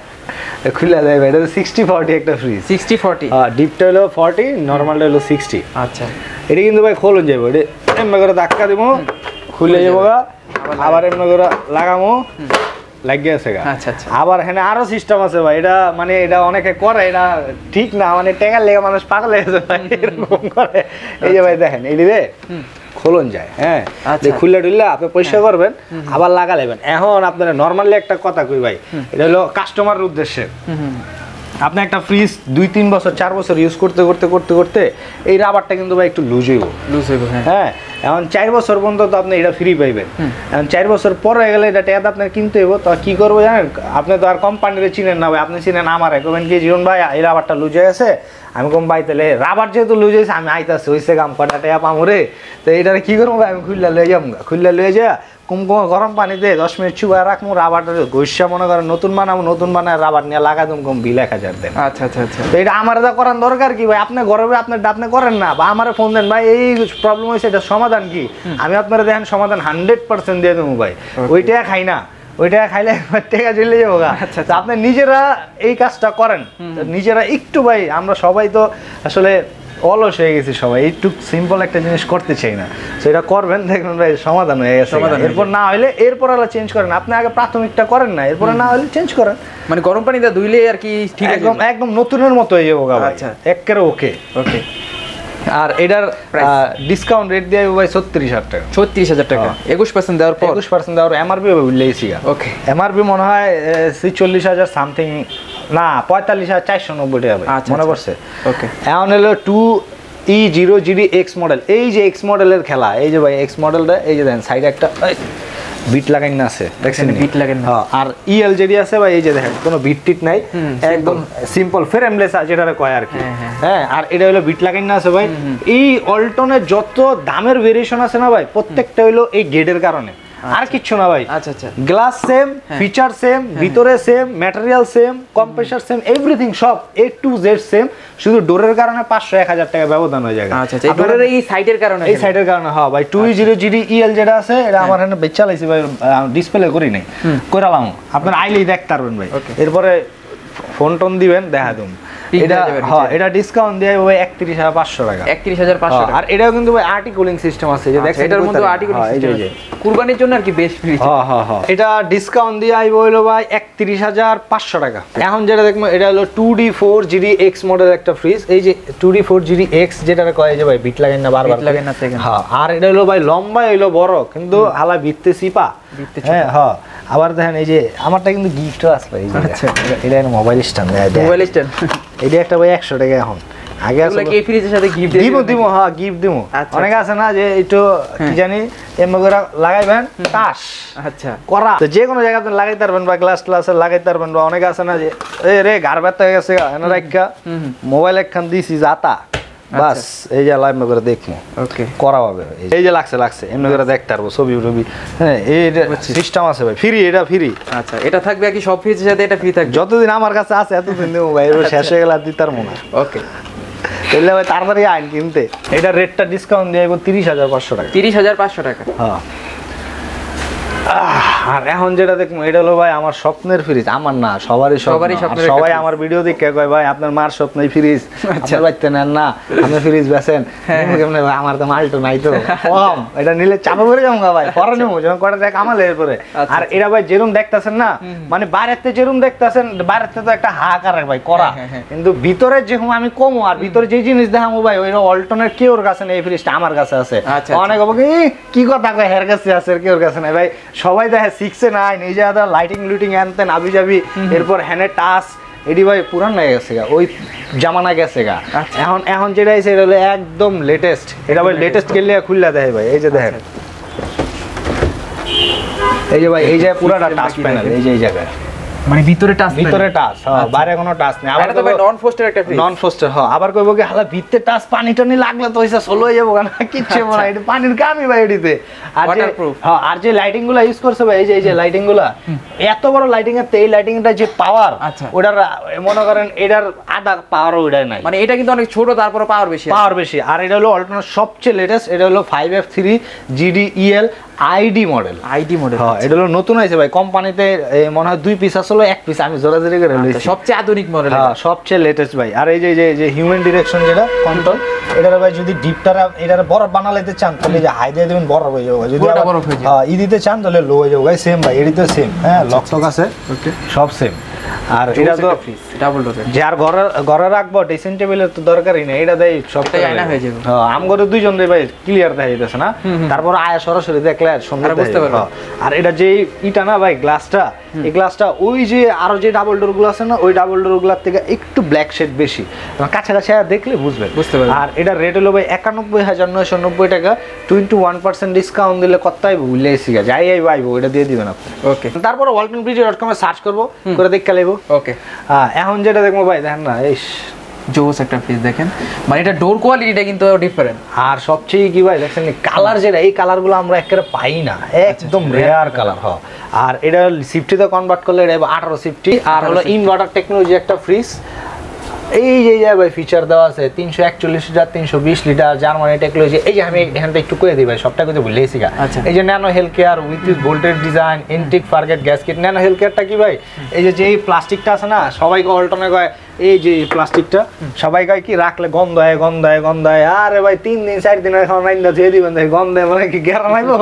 খুলে দেয় ভাই, এটা 60-40 একটা ফ্রিজ। 60-40 ডিপটা হলো 40, নরমালটা হলো 60। আচ্ছা, এটা কিন্তু ভাই খোলন যাবো, এটা এমনি করে ধাক্কা দিব খুলে যাবো, আবার এমনি করে লাগামো লাগিয়ে আছে। আচ্ছা আচ্ছা, আবার এখানে আরো সিস্টেম আছে ভাই, এটা মানে এটা অনেকে করে, এটা ঠিক না, মানে টেকার লেগে মানুষ পাগল হয়ে যায় ভাই, এরকম করে। এই যে ভাই দেখেন এই দিবে খোলন যায়, হ্যাঁ খুললে টুললে আপনি পরিষ্কার করবেন আবার লাগা নেবেন। এখন আপনারা নর্মালি একটা কথা কই ভাই, এটা হলো কাস্টমারের উদ্দেশ্যে। আপনি একটা ফ্রিজ 2-3 বছর 4 বছর ইউজ করতে করতে করতে করতে এই রাবারটা কিন্তু ভাই একটু লুজ হইব। হ্যাঁ, এখন 4 বছর পর্যন্ত তো আপনি এটা ফ্রি পাইবেন, এখন 4 বছর পর হয়ে গেলে এটা টাকা আপনার কিনতে হইব। তো কি করবো জানেন, আপনি তো আর কোম্পানিরে চিনেন না ভাই, আপনি চিনেন আমার কবেন কি জীবন ভাই এই রাবারটা লুজ হয়ে গেছে, আমি কম ভাই তাহলে রাবার যেহেতু লুজ হয়েছে আমি আইতাছি হয়েছে কাম কটা টাকা পামরে, তো এইটারে কি করবো ভাই আমি খুললা লয়ে যাবো, খুললা লয়ে যা কুমকুম গরম পানিতে 10 মিনিট চুবাই রাখবো, রাবারটা ঘষা মনে করেন নতুন বানাবো, নতুন বানায় রাবার নিয়ে লাগাই দেবো কম 2,000 দেন। আচ্ছা আচ্ছা আচ্ছা, তো এটা আমার যা করার দরকার কি ভাই, আপনি গরমে আপনি করেন না, বা আমার ফোন দেন ভাই এই প্রবলেম হয়েছে, এটা সমাধান কি, আমি আপনারা দেখেন সমাধান 100% দিয়ে দেবো ভাই। ওইটা খাই না, ওইটা খাইলে টাকা চলে যাবো। আচ্ছা, আপনি নিজেরা এই কাজটা করেন, নিজেরা একটু ভাই, আমরা সবাই তো আসলে অলস হয়ে গেছি সবাই, একটু সিম্পল একটা জিনিস করতে চাই না, সেটা করবেন দেখবেন ভাই সমাধান হয়ে গেছে। এরপর না হইলে এরপর আলা চেঞ্জ করেন, আপনি আগে প্রাথমিকটা করেন না, এরপরে না হইলে চেঞ্জ করেন, মানে গরম পানিতে ধুইলে আর কি ঠিক একদম নতুনের মতো হয়ে যাবো। আচ্ছা, একেবারে ওকে ওকে। আর এটার ডিসকাউন্ট রেট দিয়ে ভাই 36,000 টাকা। 36,000 টাকা 21% দেওয়ার পর, 21% দেওয়ার এমআরপি উল্লেখছি। ওকে, এমআরপি মনে হয় 46,000 সামথিং, না 45,490 টাকা মনে পড়ছে। ওকে, এখন হলো 2E0 GDX মডেল, এই যে এক্স মডেলের খেলা, এই যে ভাই এক্স মডেলটা, এই যে দেখেন সাইডে একটা বিট লাগাই না আছে, দেখছেন বিট লাগাই না। আর ELJD আছে ভাই, এই যে দেখেন কোনো বিট টিট নাই, একদম সিম্পল ফ্রেমলেস যেটারে কয় আর কি। হ্যাঁ, আর এটা হলো বিট লাগাই না আছে ভাই। এই অল্টনের যত দামের ভেরিয়েশন আছে না ভাই, প্রত্যেকটা হলো এই গেটের কারণে, আর কিচ্ছু না ভাই। আচ্ছা আচ্ছা, গ্লাস সেম, ফিচার সেম, ভিতরে same, material same, compressor same, everything সব A to Z সেম, শুধু ডোরের কারণে 500-1000 টাকা ব্যবধান হয়ে যায়। আচ্ছা আচ্ছা, ডোরের এই সাইডের কারণে, এই সাইডের কারণে। হ্যাঁ ভাই, 2E0 GDEL যেটা আছে এটা আমার এখানে বেচা লাইছি ভাই, ডিসপ্লে করি নাই, কইরালাম, আপনারা আইলেই দেখতে পারবেন ভাই। এরপরে ফোন টোন দিবেন দেখা দেব। এটা হ্যাঁ এটা ডিসকাউন্ট দিয়ে ভাই 31500 টাকা। 31500 টাকা। আর এটাও কিন্তু ভাই আর্টি কুলিং সিস্টেম আছে, যে দেখেন এটার মধ্যে আর্টি কুলিং সিস্টেম আছে, কুরবানির জন্য আর কি বেস্ট ফ্রিজ। হ্যাঁ এটা ডিসকাউন্ট দিয়ে আইবো হলো ভাই 31500 টাকা। এখন যেটা দেখবো এটা হলো 2D4GDX মডেল একটা ফ্রিজ। এই যে 2D4GDX যেটা কয় যে ভাই বিট লাগেন না বারবার লাগেন না সেকেন্ড। হ্যাঁ আর এটা হলো ভাই লম্বা হইলো বড় কিন্তু হালা ভিত্তে চিপা। হ্যাঁ হ্যাঁ আবার দেখেন এই যে আমারটা কিন্তু গিফটও আসবে। এই যে আচ্ছা এটা মোবাইল স্ট্যান্ড, মোবাইল স্ট্যান্ড এটা একটা ভাই 100 টাকা। এখন আগে আসলে কি ফ্রিজের সাথে গিফট দিব হ্যাঁ গিফট দিব। অনেক আছে না যে একটু কি জানি এমন করে লাগাইবেন টাস আচ্ছা করা, তো যে কোনো জায়গায় আপনি লাগাইতে পারবেন বা গ্লাস গ্লাসে লাগাইতে পারবেন। বা অনেক আছে না যে এ রে গার ব্যথা হয়ে গেছে এনে রাখা মোবাইল একখান দিছি যাতা বাস এই যে লাইভ করে দেখবো ওকে করা হবে। এই যে লাগছে এমনি করে দেখতে পারবো ছবি টবি। হ্যাঁ এই সিস্টেম আছে ভাই, ফ্রি, এটা ফ্রি। আচ্ছা এটা থাকবে কি সব ফ্রিজের সাথে এটা ফ্রি থাকবে? যতদিন আমার কাছে আছে এতদিন দেবো ভাই, শেষ হয়ে গেলে আর দিতার মনে। ওকে তাহলে ভাই তাড়াতাড়ি আইন কিনতে। এটা রেটটা ডিসকাউন্ট দিয়ে 30500 টাকা। 30500 টাকা। হ্যাঁ আর এখন যেটা দেখবো এটা হলো ভাই আমার স্বপ্নের ফ্রিজ। আমার না সবারই স্বপ্ন, সবাই আমার ভিডিও দেখে কয় ভাই আপনার মার স্বপ্নই ফ্রিজ, আপনার বাড়িতে নেন না আপনি ফ্রিজ বেচেন। আমার তো মাল তো নাই তো কম, এটা নিলে চাপা পড়ে যাবো ভাই, পরে নেবো যখন কটা দেখ আমালে এরপরে। আর এটা ভাই যেরকম দেখতেছেন না মানে বাইরেতে যেরকম দেখতেছেন, বাইরেতে তো একটা হাহাকার ভাই করা, কিন্তু ভিতরে যেরকম আমি কমো আর ভিতরে যে জিনিস দেখাবো ভাই ওই অল্টনের কেউর কাছে নেই, এই ফ্রিজটা আমার কাছে আছে। অনেক হবো কি কথা কয় হের কাছে আছে কেউর কাছে নেই ভাই, সবাই দেখে 6-9 নিজে আদা লাইটিং লুটিং আনতেন আবি যাবি, এরপর হ্যানে টাচ এডি ভাই পুরান হয়ে গেছে গা, ওই জামানা গেছে গা। এখন যেটা আছে এটা হলো একদম লেটেস্ট। এটা ভাই লেটেস্ট গেলে খুললা দেয় ভাই, এই যে দেখেন এই যে ভাই এই যে পুরাটা টাচ প্যানেল, এই যে এই জায়গায় মানে ভিতরে টাচ, ভিতরে টাচ, হ্যাঁ বাইরে কোনো টাচ নেই। আবার তো ভাই নন ফ্রস্টের একটা ফ্রিজ, নন ফ্রস্টের। হ্যাঁ আবার কইবো কি হালা ভিতরে টাচ পানি টানি লাগলে তো হইছে সোলো হয়ে যাবো না, কিচ্ছু মনে এটা পানির কামই ভাই এডিতে। আর যে হ্যাঁ আর যে লাইটিং গুলো ইউজ করছে ভাই এই যে লাইটিং গুলো এত বড় লাইটিং এর এই লাইটিংটা যে পাওয়ার ওটার মনে করেন এটার আধা পাওয়ার ওইটাই নাই, মানে এটা কিন্তু অনেক ছোট তারপরে পাওয়ার বেশি। আর এটা হলো অল্টারনেট সবচেয়ে লেটেস্ট, এটা হলো 5F3GDEL আইডি মডেল। হ্যাঁ এটা হলো নতুন হয়েছে ভাই, কোম্পানিতে মনে হয় 2 পিস আসলে 1 পিস আমি জোরাজোরি করে লইছি, সবচেয়ে আধুনিক মডেল। হ্যাঁ সবচেয়ে লেটেস্ট ভাই। আর এই যে হিউম্যান ডিরেকশন যেটা কন্ট্রোল, এটার ভাই যদি ডিপটারা এটার বরফ বানাইতে চান তাহলে যে হাই দিয়ে দিবেন বরফ হয়ে যাবে, যদি হ্যাঁ ই দিতে চান তাহলে লো হয়ে যাবে ভাই। সেম ভাই এডিতে সেম, হ্যাঁ লক টক আছে ওকে সব সেম। আর এটা তো ডাবল ডোর, যার ঘরে রাখবো ড্রেসিং টেবিলের তো দরকারই নেই, এটা দেই সবটাই আয়না হয়ে যাবে। হ্যাঁ আমগরে দুইজন রে ভাই ক্লিয়ার দেখা যাইতেছে না, তারপর আয়া সরাসরি দেখলে সুন্দর বুঝতে পারবে। আর এটা যে ইটা না ভাই গ্লাসটা, এই গ্লাসটা ওই যে আরো যে ডাবল ডোর গুলো আছে না ওই ডাবল ডোর গুলোর থেকে একটু ব্ল্যাক শেড বেশি, কাছাকাছি দেখলে বুঝবেন বুঝতে পারবেন। আর এটা রেট হলো ভাই 91990 টাকা, 21% ডিসকাউন্ট দিলে কতই ভুলে এসে গেছে যাই ভাই ওইটা দিয়ে দিবেন আপনি। ওকে তারপর waltonfridge.com এ সার্চ করব করে দেখে লাইবো। ওকে এখন যেটা দেখবো ভাই দেখেন না এই জোস একটা ফ্রিজ দেখেন, মানে এটা ডোর কোয়ালিটিটা কিন্তু ডিফারেন্ট। আর সবচেয়ে কি ভাই দেখছেন কালার যেটা এই কালারগুলো আমরা একেবারে পাই না, একদম রেয়ার কালার। হয় আর এটা সিফটিতে কনভার্ট করলে এটা 18 সিফটি। আর হলো ইনভার্টার টেকনোলজি একটা ফ্রিজ। এই যে ভাই ফিচার দেওয়া আছে 341 লিটার 320 লিটার জার্মানি টেকনোলজি। এই যে আমি এখান থেকে একটু করে দিই ভাই সবটা কিন্তু ভুলে গেছি। এই যে nano health care with voltage design antique forget gas kit. Nano health কেয়ারটা কি ভাই এই যে প্লাস্টিকটা আছে না সবাইকে অল্টনে কয় এই যে প্লাস্টিকটা সবাই কয় কি রাখলে গন্ধ হয়। আরে ভাই 3 দিন 4 দিন এখন রাইন্দা দিয়ে দিবেন গন্ধে মানে কি গ্যারান আইবো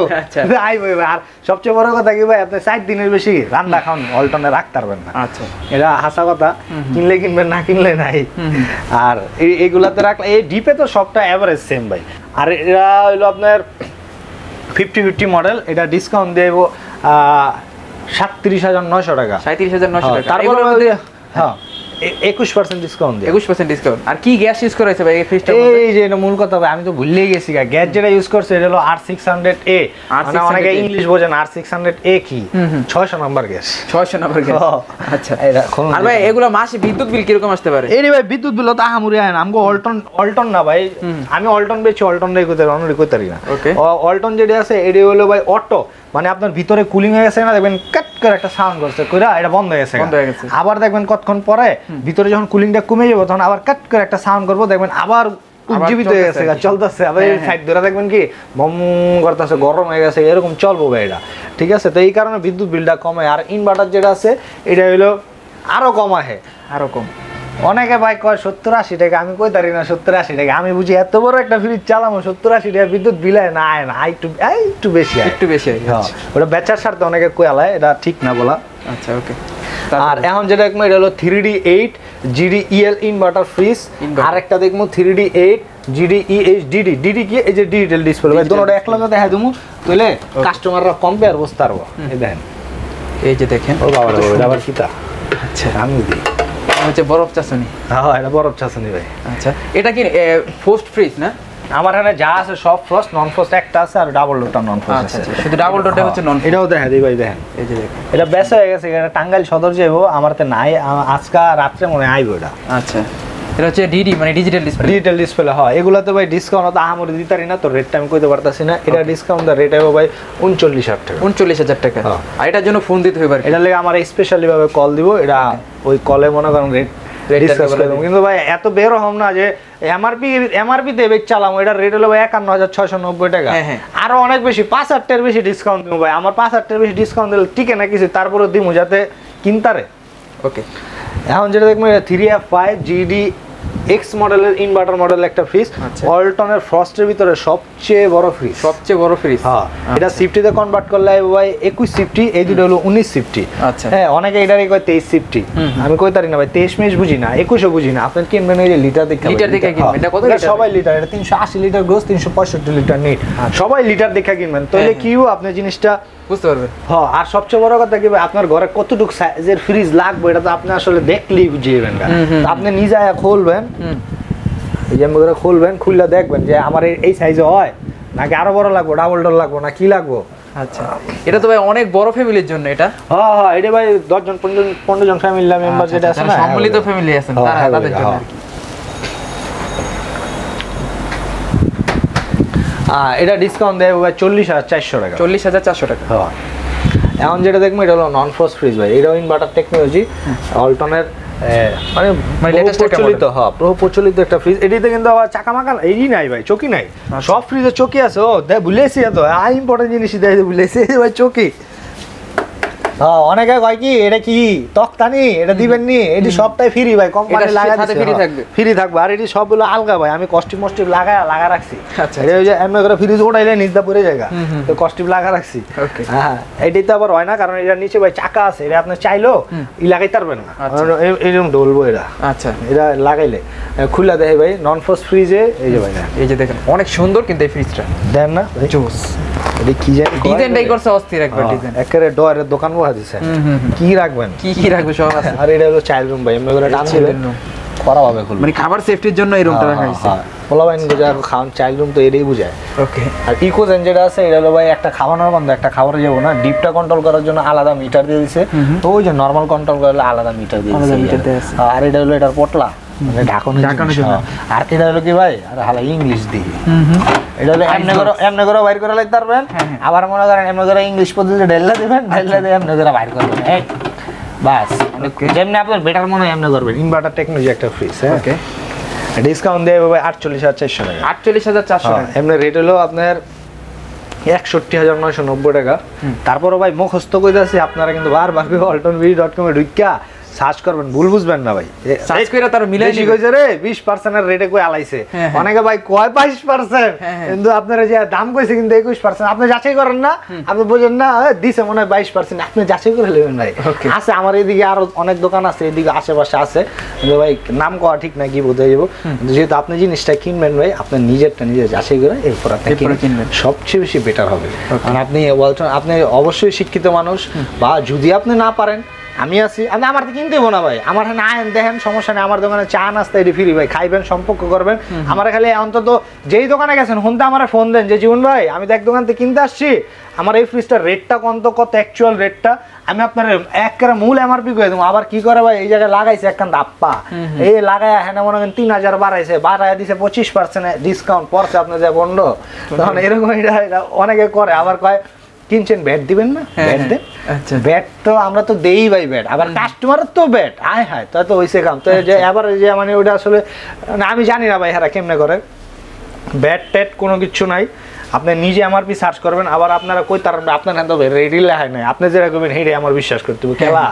আইবো। আর সবচেয়ে বড় কথা কি ভাই আপনি 4 দিনের বেশি রান্না খান অল্টনে রাখতে পারবেন না। আচ্ছা এটা হাসা কথা, কিনলে কিনবেন না কিনলে নাই। আর এইগুলাতে রাখলে এই ডিপে তো সবটা এভারেজ সেম ভাই। আর এটা হলো আপনার 50-50 মডেল, এটা ডিসকাউন্ট দেবো 37,900 টাকা। 37,900 টাকা। তারপরে হ্যাঁ 21% ডিসকাউন্ট দিয়ে 21% ডিসকাউন্ট। আর কি গ্যাস ইউজ করা হয়েছে ভাই এই ফ্রিজটার মধ্যে? এই যে এটা মূল কথা ভাই আমি তো ভুলেই গেছি গ্যাস যেটা ইউজ করছে এটা হলো R600A। মানে অনেকে ইংলিশ বোঝেন R600A কি 600 নাম্বার গ্যাস। 600 number gas. আচ্ছা আর ভাই এগুলো মাসে বিদ্যুৎ বিল কিরকম আসতে পারে? এই ভাই বিদ্যুৎ বিল তো আহামরি আয় না, আমগো অল্টন না ভাই, আমি অল্টন বেচি অল্টন রে কইতে অন্য রে কইতারি না। অল্টন যেটা আছে এটা হলো ভাই অটো, মানে আপনার ভিতরে কুলিং হয়ে গেছে না দেখবেন কাট করে একটা সাউন্ড করছে কইরা এটা বন্ধ হয়ে গেছে। আবার দেখবেন কতক্ষণ পরে ভিতরে যখন কুলিংটা কমে যাবে তখন আবার কাট করে একটা সাউন্ড করবো দেখবেন আবার উজ্জীবিত হয়ে গেছে চলতেছে। আবার এই সাইড ধরে দেখবেন কি বম করতেছে গরম হয়ে গেছে এরকম চলবো ভাই এটা, ঠিক আছে? তো এই কারণে বিদ্যুৎ বিলটা কমে। আর ইনভার্টার যেটা আছে এটা হলো আরো কম আহে, আরো কম অনেকে ভাই কয় 70-80 টাকা, আমি কই তারি না 70-80 টাকা। আমি বুঝি এত বড় একটা ফ্রিজ চালামো 70-80 টাকা বিদ্যুৎ বিলায় না, আয় না, একটু বেশি, একটু বেশি। ওটা বেচার স্বার্থে অনেকে কয়ালায়, এটা ঠিক না বলা। আচ্ছা ওকে। আর এখন যেটা দেখবো এটা হলো 3D8 GDEL ইনভার্টার ফ্রিজ। আরেকটা দেখবো 3D8 GDEHDD। ডিডি কি? এই যে ডিজিটাল ডিসপ্লে, ভাই দুটোটা একলগে দেখা দিমু, তাহলে কাস্টমাররা কম্পেয়ার বুঝতে পারবো। এই দেখেন, এই যে দেখেন, ও বাবা রে, এটা আবার কিটা? আচ্ছা আমি দিই হচ্ছে বরফ চাচনি। হ্যাঁ, এটা বরফ চাচনি ভাই। আচ্ছা, এটা কি ফ্রস্ট ফ্রিজ না? আমার এখানে যা আছে সব ফ্রস্ট, নন ফ্রস্ট একটা আছে, আর ডাবল ডোরটা নন ফ্রস্ট আছে। আচ্ছা, শুধু ডাবল ডোরটা হচ্ছে নন। এটাও দেখা দিই ভাই, দেখেন এই যে দেখেন, এটা বেচা হয়ে গেছে, এটা টাঙ্গাইল সদর যাবো, আমারতে নাই, আজকে রাত্রে মনে আইবো এটা। আচ্ছা, এটা হচ্ছে ডিডি মানে ডিজিটাল ডিসপ্লে। ডিজিটাল ডিসপ্লে, হয় এগুলাতে ভাই ডিসকাউন্ট তো আহামরি দিতারি না, তো রেটটা আমি কইতে পারতাছি না। এটা ডিসকাউন্ট দা রেট হবে ভাই 39,000 টাকা। 39,000 টাকা। আর এটার জন্য ফোন দিতে হবে, এটা লাগে আমার স্পেশালি ভাবে কল দিব, এটা ওই কলে মনে করেন রেট ডিসকাস করে দেব। কিন্তু ভাই এত বের হম না যে এমআরপি তে বেচ চালাম, এটা রেট হলো ভাই 51,690 টাকা। আরো অনেক বেশি 5-8 টাকার বেশি ডিসকাউন্ট দিব ভাই। আমার 5-8 টাকার বেশি ডিসকাউন্ট দিলে টিকে না কিছু, তারপরে দিমু যাতে কিনতারে। ওকে, এখন যেটা দেখবো 3F5 GDX মডেলের ইনভার্টার মডেল একটা ফ্রিজ, ওয়ালটনের ফ্রস্টের ভিতরে সবচেয়ে বড় ফ্রিজ। সবচেয়ে বড় ফ্রিজ। হ্যাঁ, এটা সিফটিতে কনভার্ট করলে ভাই 21 সিফটি, এই দুটো হলো 19 সিফটি। আচ্ছা, হ্যাঁ, অনেকে এটারই কয় 23 সিফটি। আমি কই তারি না ভাই, 23 মেশ বুঝি না, 21ও বুঝি না। আপনি কিনবেন এই যে লিটার দেখে, লিটার দেখে কিনবেন। এটা কত লিটার? সবাই লিটার, এটা 380 লিটার গ্রোস, 365 লিটার নেট, সবাই লিটার দেখে কিনবেন, তাহলে কিও আপনি জিনিসটা বুঝতে পারবেন। হ্যাঁ, আর সবচেয়ে বড় কথা কি ভাই, আপনার ঘরে কতটুকু সাইজের ফ্রিজ লাগবে এটা তো আপনি আসলে দেখলেই বুঝে যাবেন। আপনি নিজে খুলবেন, এই যে করে খুলবেন, খুললে দেখবেন যে আমার এই সাইজে হয় নাকি আরো বড় লাগবে, ডাবল ডোর লাগবে না কি লাগবে। আচ্ছা, এটা তো ভাই অনেক বড় ফ্যামিলির জন্য এটা। হ্যাঁ হ্যাঁ, এটা ভাই 10 জন 15 জন ফ্যামিলি মেম্বার যেটা আছে না, সম্মিলিত ফ্যামিলি আছে তাদের জন্য আর কি। এটা ডিসকাউন্ট দেয় ভাই 40,400 টাকা। 40,400 টাকা। হ্যাঁ, এখন যেটা দেখবো এটা হলো নন ফ্রস্ট ফ্রিজ ভাই। এটাও ইনভার্টার টেকনোলজি, অল্টনের মানে প্রচলিত, হ্যাঁ প্রচলিত একটা ফ্রিজ। এটিতে কিন্তু আবার চাকা মাকা এই নাই ভাই, চকি নাই। সব ফ্রিজে চকি আছে। ও দেখ ভুলেছি, এত ইম্পর্টেন্ট জিনিস দেয় ভুলেছি ভাই, চকি। হ্যাঁ, অনেকে কয় কি এটা কি তক্তানি, এটা দিবেন নি, এটি সবটাই ফ্রি ভাই, কোম্পানি লাগাতে ফ্রি থাকবে, ফ্রি থাকবে। আর এটি সবগুলো আলগা ভাই, আমি কস্টিপ মস্টিপ লাগা রাখছি। আচ্ছা, এই যে এমনি করে ফ্রিজ উঠাইলে নিচটা পড়ে জায়গা, তো কস্টিপ লাগা রাখছি। হ্যাঁ, এটি তো আবার হয় না, কারণ এটার নিচে ভাই চাকা আছে, এটা আপনি চাইলো ই লাগাইতে পারবেন না, এইরকম ডলবো এটা। আচ্ছা, এটা লাগাইলে খুলে দেয় ভাই নন ফ্রস্ট ফ্রিজে। এই যে ভাই, এই যে দেখেন অনেক সুন্দর কিন্তু এই ফ্রিজটা, দেন না জোস। এটা কি জানি ডিজাইনটাই করছে অস্থির একবার ডিজাইন, একেবারে ডয়ারের দোকান বসা দিছে। কি রাখবেন, কি রাখবে সব আছে। আর এটা হলো চাইল্ড রুম ভাই, এমনি করে টানছিলেন করা হবে, মানে খাবার সেফটির জন্য এই রুমটা রাখা হয়েছে। পোলাবাইন গোজা খাওয়ান চাইল্ড রুম তো এটাই বুঝায়। ওকে, আর ইকোজেন যেটা আছে এটা হলো ভাই একটা খাওয়ানোর বন্ধ, একটা খাবারে যাবো না, ডিপটা কন্ট্রোল করার জন্য আলাদা মিটার দিয়ে দিছে। তো ওই যে নরমাল কন্ট্রোল করলে আলাদা মিটার দিয়ে দিছে। আর এটা হলো এটার পটলা, মানে ঢাকনের জন্য। আর এটা হলো কি ভাই, আর হালা ইংলিশ দিয়ে, এটা হলো এমনি করে বাইর করে লাইতে পারবেন। আবার মনে করেন এমনি করে ইংলিশ পদ্ধতিতে ঢেললা দিবেন, ঢেললা দিয়ে এমনি করে বাইর করবেন, এই বাস। যেমনি আপনার বেটার মনে হয় এমনি করবেন। ইনভার্টার টেকনোলজি একটা ফ্রিজ। ওকে, ডিসকাউন্ট দেয় ভাই 48,400 টাকা। 48,400 টাকা। এমনি রেট হলো আপনার 61,990 টাকা। তারপরও ভাই মুখস্থ কইতে আছি, আপনারা কিন্তু বারবার waltonv.com এ ঢুকিয়া সার্চ করবেন, ভুল বুঝবেন না ভাই। সার্চ কইরা তার মিলাই বেশি কইছে রে 20% এর রেটে কই আলাইছে। অনেকে ভাই কয় 22%, কিন্তু আপনারা যে দাম কইছে কিন্তু 21%। আপনি যাচাই করেন না, আপনি বুঝেন না, দিছে মনে হয় 22%, আপনি যাচাই করে নেবেন ভাই। আছে আমার এদিকে আরো অনেক দোকান আছে, এদিকে আশেপাশে আছে, কিন্তু ভাই নাম কওয়া ঠিক না, কি বোঝা যাবো। কিন্তু যেহেতু আপনি জিনিসটা কিনবেন ভাই, আপনার নিজেরটা নিজে যাচাই করে এরপর আপনি কিনবেন, সবচেয়ে বেশি বেটার হবে। কারণ আপনি ওয়ালটন, আপনি অবশ্যই শিক্ষিত মানুষ, বা যদি আপনি না পারেন আমি আছি, আমি আমার তো কিনতে হবো না ভাই, আমার না আয়েন দেখেন, সমস্যা নেই, আমার দোকানে চা নাস্তা এটি ফ্রি ভাই, খাইবেন, সম্পর্ক করবেন। আমার খালি অন্তত যেই দোকানে গেছেন হন্তে আমার ফোন দেন যে জীবন ভাই আমি তো এক দোকান থেকে কিনতে আসছি, আমার এই ফ্রিজটার রেটটা কত অ্যাকচুয়াল রেটটা আমি আপনার একেবারে মূল এমআরপি করে দেবো। আবার কি করে ভাই, এই জায়গায় লাগাইছে একখান দাপ্পা, এই লাগায় হ্যাঁ মনে করেন 3,000 বাড়ায় দিছে 25% ডিসকাউন্ট পড়ছে আপনার যা বন্ধ, তখন এরকম এটা অনেকে করে। আবার কয় কিনছেন ব্যাট দিবেন না, ব্যাট দেন। আচ্ছা, ব্যাট তো আমরা তো দেই ভাই ব্যাট, আবার কাস্টমারের তো ব্যাট আয় হায়, তাই তো হইছে কাম। তো যে এবার যে মানে ওটা আসলে আমি জানি না ভাই হারা কেমনে করে, ব্যাট ট্যাট কোনো কিছু নাই। আপনি নিজে এমআরপি সার্চ করবেন, আবার আপনারা কই তার আপনার হ্যাঁ রেডি লেখায় নাই, আপনি যেটা করবেন হেডে আমার বিশ্বাস করতে হবে। খেলা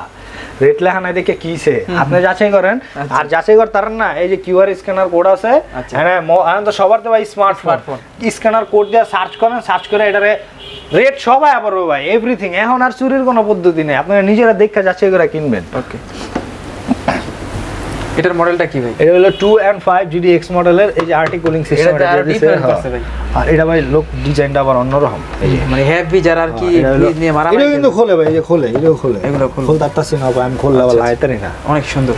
রেট লেখা নাই দেখে কিছে আপনি যাচাই করেন আর যাচাই করতারেন না এই যে কিউআর স্ক্যানার কোড আছে হ্যাঁ এখন তো সবার তো ভাই স্মার্টফোন স্ক্যানার কোড দিয়ে সার্চ করেন সার্চ করে এটারে রেট সবাই আবার ভাই এভরিথিং এখন আর চুরির কোনো পদ্ধতি নেই আপনারা নিজেরা দেখে যাচাই করে কিনবেন ওকে এটার মডেলটা কি ভাই এটা হলো 2 and 5 GDX মডেলের এই যে আরটি কুলিং সিস্টেম এটা আর ডিফারেন্ট আছে ভাই আর এটা ভাই লুক ডিজাইনটা আবার অন্যরকম এই যে মানে হেভি যারা আর কি নিয়ে মারা এটা কিন্তু খোলে ভাই এই যে খোলে এটাও খোলে এগুলো খোলে তারতাছি না ভাই আমি খোললে আবার লাইতারি না অনেক সুন্দর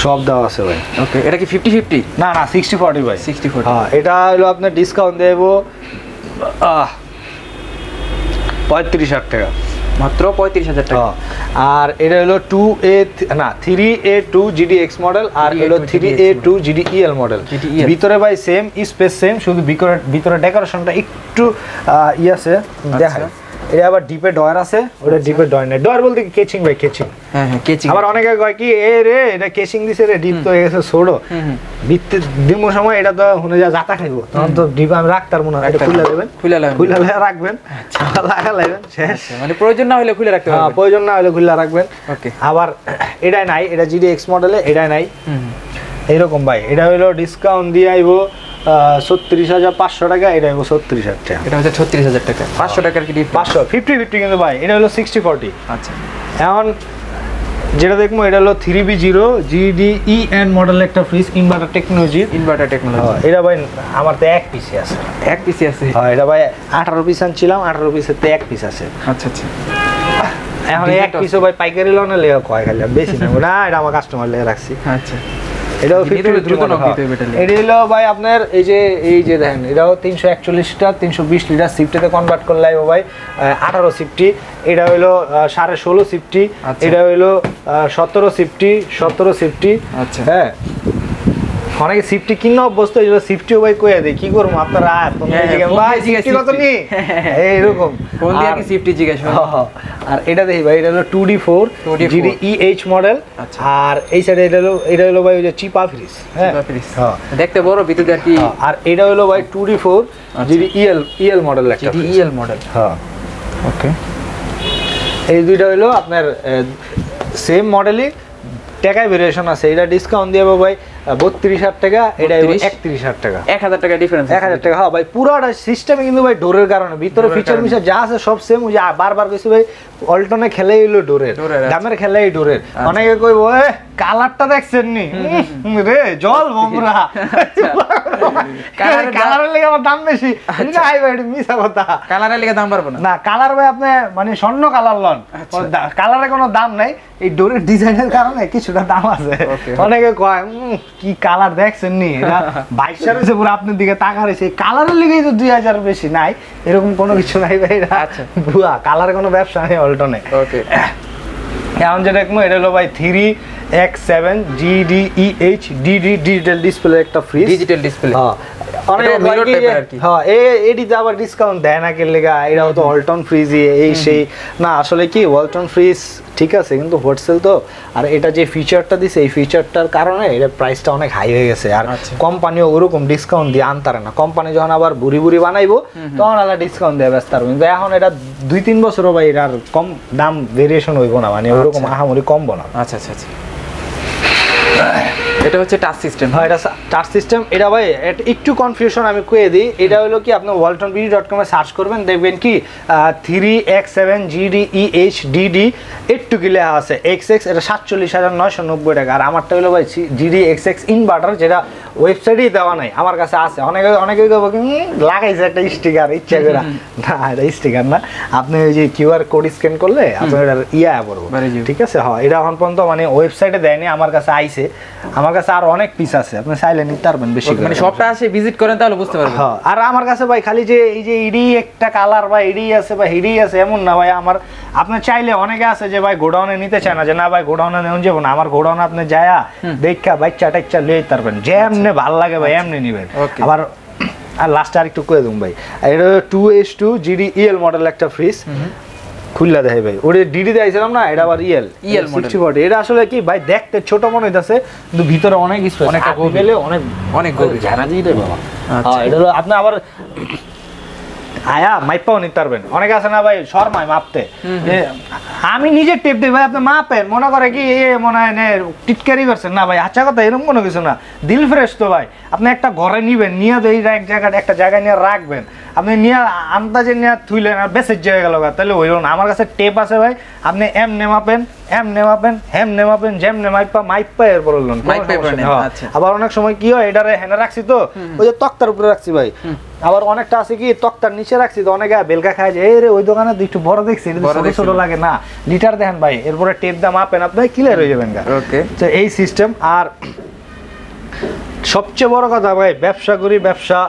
সব দেওয়া আছে ভাই ওকে এটা কি 50-50 না না 60-40 ভাই 60-40 হ্যাঁ এটা হলো আপনার ডিসকাউন্ট দেব 35,000 টাকা মাত্র 35,000 টাকা আর এটা হলো 3A2 GDX মডেল আর হলো 3A2 GDEL মডেল ভিতরে ভাই সেম স্পেস সেম শুধু ভিতরে ডেকোরেশনটা একটু আছে দেখায় এটা আবার ডিপে ডয়ার আছে ওটা ডিপে ডয়ার নেই ডয়ার বলতে কি কেচিং ভাই কেচিং হ্যাঁ হ্যাঁ কেচিং আবার অনেকে কয় কি এ রে এটা কেচিং দিছে রে ডিপ তো হয়ে গেছে ছোড়ো ভিতরে দিমো সময় এটা তো হুনে যা জাতা খাইবো তখন তো ডিপ আমি রাখতার মনে এটা খুলে রাখবেন লাগা লাগবেন শেষ মানে প্রয়োজন না হলে খুলে রাখতে পারবেন হ্যাঁ প্রয়োজন না হলে খুলে রাখবেন ওকে আবার এটাই নাই এটা GDX মডেলে এটাই নাই এইরকম ভাই এটা হলো ডিসকাউন্ট দিয়ে আইবো 36,500 টাকা এটা হলো 36,000 টাকা এটা হচ্ছে 36,000 টাকা 500 টাকার কি 50 কিন্তু ভাই এটা হলো 60-40 আচ্ছা এখন যেটা দেখবো এটা হলো 3B0 GDEN মডেলের একটা ফ্রিজ ইনভার্টার টেকনোলজি এটা ভাই আমার তো এক পিসি আছে হ্যাঁ এটা ভাই 18 পিস আনছিলাম 18 পিসের তো এক পিস আছে আচ্ছা আচ্ছা এখন এক পিসও ভাই পাইকারি লোনে লেখা কয় খালি বেশি না না এটা আমার কাস্টমার লেখা রাখছি আচ্ছা এটাও 50 এটা হলো ভাই আপনার এই যে দেখেন এটাও 341টা 320 লিটার সিফটিতে কনভার্ট করলে ভাই 18 সিফটি এটা হলো 16.5 সিফটি এটা হলো 17 সিফটি আচ্ছা হ্যাঁ অনেকে সিফটি কিনা অভ্যস্ত এই সিফটিও ভাই কইয়া দেই কি করব আপনারা ভাই সিফটি কত নি এইরকম কোন দিয়া কি সিফটি জিজ্ঞাসা আর এটা দেখি ভাই এটা হলো 2D4 GDEH মডেল আর এই সাইডে এটা হলো ভাই ওই যে চিপা ফ্রিজ হ্যাঁ দেখতে বড় ভিতরে আর কি আর এটা হলো ভাই 2D4 GDEL মডেল একটা GDEL মডেল হ্যাঁ ওকে এই দুইটা হলো আপনার সেম মডেলই টাকায় ভেরিয়েশন আছে এটা ডিসকাউন্ট দিয়ে ভাই 32,000 টাকা এটা 31,000 টাকা 1,000 টাকা ডিফারেন্স 1,000 টাকা হ্যাঁ ভাই পুরোটা সিস্টেমে কিন্তু ভাই ডোরের কারণে ভিতরে ফিচার মিশা যা আছে সব সেম ওই যে বারবার কইছি ভাই অল্টনে খেলাই হলো ডোরের দামের খেলাই ডোরের অনেকে কইবো কালারটা দেখছেন নি রে জল বমরা কালারের লাগি আমার দাম বেশি না ভাই এটা মিছা কথা কালারের লাগি দাম পারবো না কালার ভাই আপনি মানে স্বর্ণ কালার লন কালারে কোনো দাম নাই এই ডোরের ডিজাইনের কারণে কিছুটা দাম আছে অনেকে কয় কি কালার দেখছেন নি এটা 22 হইছে পুরো আপনার দিকে তাকা রইছে কালারের লাগেই তো 2000 বেশি নাই এরকম কোনো কিছু নাই ভাই এটা আচ্ছা বুয়া কালারে কোনো ব্যবসা নেই অল্টনে ওকে এখন যেটা দেখবো এটা হলো ভাই 3X7 GDEH ডিজিটাল ডিসপ্লে একটা ফ্রিজ ডিজিটাল ডিসপ্লে হ্যাঁ এডিতে আবার ডিসকাউন্ট দেয় না কেলে এটাও তো ওয়ালটন ফ্রিজই এই সেই না আসলে কি ওয়ালটন ফ্রিজ ঠিক আছে কিন্তু হোলসেল তো আর এটা যে ফিচারটা দিছে এই ফিচারটার কারণে এটা প্রাইসটা অনেক হাই হয়ে গেছে আর কোম্পানিও ওরকম ডিসকাউন্ট দিয়ে আনতারে না কোম্পানি যখন আবার বুড়ি বানাইবো তখন আলাদা ডিসকাউন্ট দেয় ব্যস্ত কিন্তু এখন এটা 2-3 বছরও ভাই এটার কম দাম ভেরিয়েশন হইব না মানে ওরকম আহামরি কমবো না আচ্ছা আচ্ছা আচ্ছা এটা হচ্ছে টাচ সিস্টেম হ্যাঁ এটা টাচ সিস্টেম এটা ভাই একটু কনফিউশন আমি কয়ে দিই এটা হলো কি আপনি waltonbd.com এ সার্চ করবেন দেখবেন কি 3X7 GDEH DD একটু কি লেখা আছে XX এটা 47,990 টাকা আর আমারটা হলো ভাই GDXX ইনভার্টার যেটা ওয়েবসাইটেই দেওয়া নাই আমার কাছে আছে অনেকে কইবো কি লাগাইছে একটা স্টিকার ইচ্ছা করে না এটা স্টিকার না আপনি ওই যে কিউআর কোড স্ক্যান করলে আপনার এটা পড়বো ঠিক আছে হ্যাঁ এটা এখন পর্যন্ত মানে ওয়েবসাইটে দেয়নি আমার কাছে আইছে আমার কাছে আর অনেক পিস আছে আপনি চাইলে নিতে পারবেন বেশি মানে সবটা আসে ভিজিট করেন তাহলে বুঝতে পারবেন হ্যাঁ আর আমার কাছে ভাই খালি যে এই যে ইডি একটা কালার বা ইডি আছে বা হিডি আছে এমন না ভাই আমার আপনি চাইলে অনেকে আছে যে ভাই গোডাউনে নিতে চায় না যে না ভাই গোডাউনে নেন যাব না আমার গোডাউনে আপনি যায়া দেখা বাচ্চা টাচ্চা লয়ে পারবেন যে এমনি ভালো লাগে ভাই এমনি নেবেন আবার আর লাস্ট আর একটু কয়ে দেব ভাই এটা 2H2 GDEL মডেল একটা ফ্রিজ খুললা দেয় ভাই ওরে ডিডি তে আইছিলাম না এটা আবার ইএল মডেল 60 এটা আসলে কি ভাই দেখতে ছোট মনে হইতাছে কিন্তু ভিতরে অনেক স্পেস অনেকটা গভীর অনেক গভীর জানা দিই রে বাবা হ্যাঁ এটা হলো আপনি আবার আয়া মাইপাও নিতে পারবেন। অনেকে আছে না ভাই শর্মায় মাপতে, আমি নিজে টেপ দিই ভাই, আপনি মাপেন মনে করে কি মনে হয় টিটকারি করছেন না ভাই, আচ্ছা কথা এরকম কোনো কিছু না, দিল ফ্রেশ তো ভাই। আপনি একটা ঘরে নিবেন, নিয়ে তো এই একটা জায়গায় নিয়ে রাখবেন, আপনি নিয়ে আন্দাজে নিয়ে থুইলেন আর বেসের জায়গা গেল, তাহলে হইল না। আমার কাছে টেপ আছে ভাই, আপনি এম নেমাপেন, হেম নেমাপেন, যেম মাইপা এরপর হইল। আবার অনেক সময় কি হয়, এটারে হেনে রাখছি তো ওই যে তক্তার উপরে রাখছি ভাই, আবার অনেকটা আছে কি তক্তার নিচে রাখছি তো অনেকে বেলকা খায় যে রে ওই দোকানে একটু বড় দেখছি, ছোট লাগে না, লিটার দেখেন ভাই, এরপরে টেপ দাম মাপেন, আপনি ক্লিয়ার হয়ে যাবেন। তো এই সিস্টেম। আর সবচেয়ে বড় কথা ভাই, ব্যবসা করি, ব্যবসা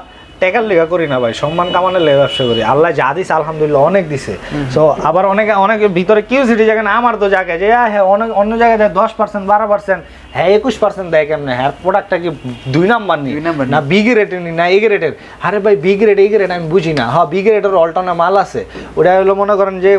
টাকার লেখা করি না ভাই, সম্মান কামানোর লেগে ব্যবসা করি। আল্লাহ যা দিছে আলহামদুলিল্লাহ অনেক দিছে। তো আবার অনেকের ভিতরে কিউরিওসিটি জায়গা না, আমার তো জায়গায় যে হ্যাঁ অন্য জায়গায় দেয় 10%, 12%, হ্যাঁ 21% দেয় কেমনে, হ্যাঁ প্রোডাক্টটা কি 2 নাম্বার নি না বি গ্রেডের নি না এ গ্রেডের? আরে ভাই বি গ্রেড এ গ্রেড আমি বুঝি না। হ্যাঁ বি গ্রেডের অল্টারনেট মাল আছে, ওটা হলো মনে করেন যে